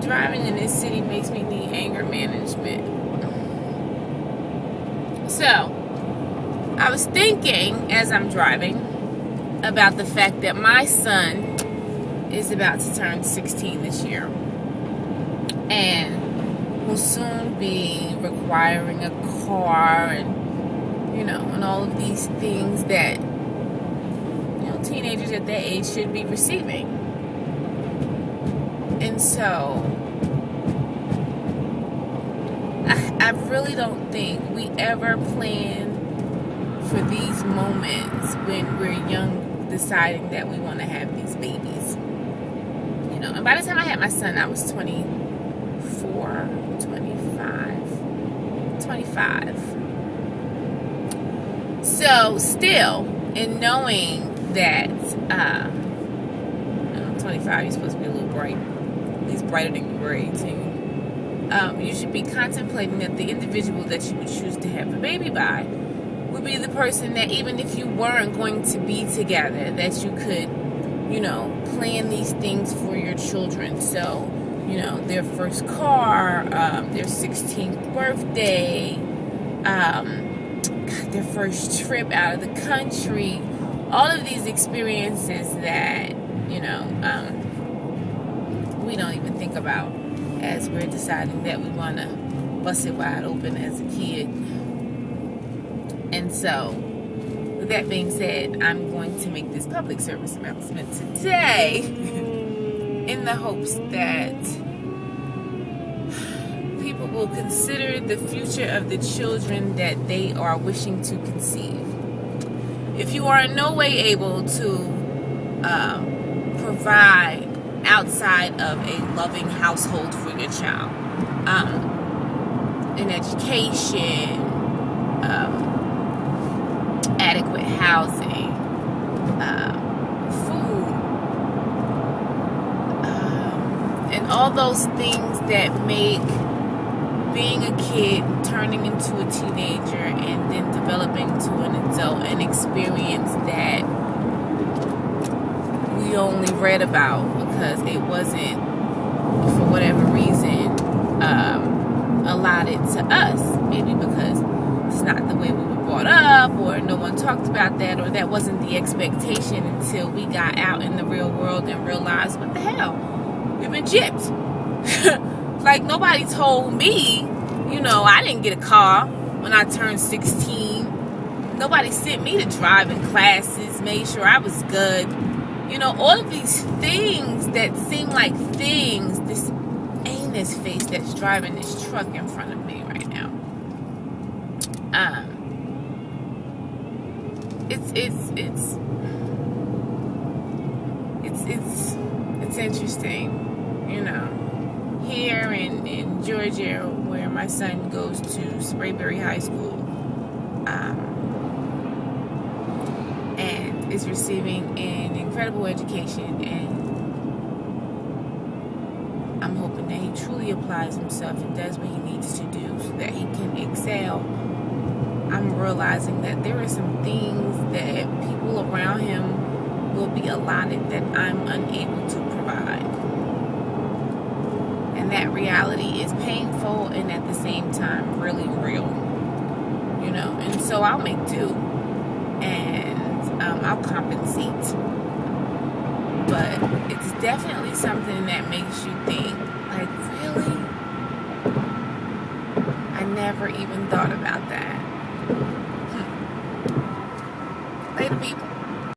driving in this city makes me need anger management. So, I was thinking as I'm driving about the fact that my son is about to turn 16 this year and will soon be requiring a car and all of these things that teenagers at that age should be receiving. And so I really don't think we ever plan for these moments when we're young, deciding that we want to have these babies. And by the time I had my son, I was 25. So still, in knowing that 25, you're supposed to be a little bright, at least brighter than you were 18. You should be contemplating that the individual that you would choose to have a baby by would be the person that, even if you weren't going to be together, that you could, plan these things for your children. So, their first car, their 16th birthday, their first trip out of the country, all of these experiences that, we don't even think about as we're deciding that we want to bust it wide open as a kid. And so, with that being said, I'm going to make this public service announcement today in the hopes that people will consider the future of the children that they are wishing to conceive. If you are in no way able to provide outside of a loving household for your child, an education, adequate housing, food, and all those things that make being a kid, turning into a teenager, and then developing to an adult, an experience that we only read about because it wasn't, for whatever reason, allotted to us. Maybe because it's not the way we were brought up, or no one talked about that, or that wasn't the expectation until we got out in the real world and realized, what the hell, we've been gypped. Like, nobody told me, I didn't get a car when I turned 16. Nobody sent me to driving classes, made sure I was good. All of these things that seem like things, this anus face that's driving this truck in front of me right now. It's interesting, here in Georgia, where my son goes to Sprayberry High School, and is receiving an incredible education, and I'm hoping that he truly applies himself and does what he needs to do so that he can excel. I'm realizing that there are some things that people around him will be allotted that I'm unable to provide. And that reality is painful and at the same time really real. And so I'll make do. And I'll compensate. But it's definitely something that makes you think, like, really? I never even thought about that. Later, people.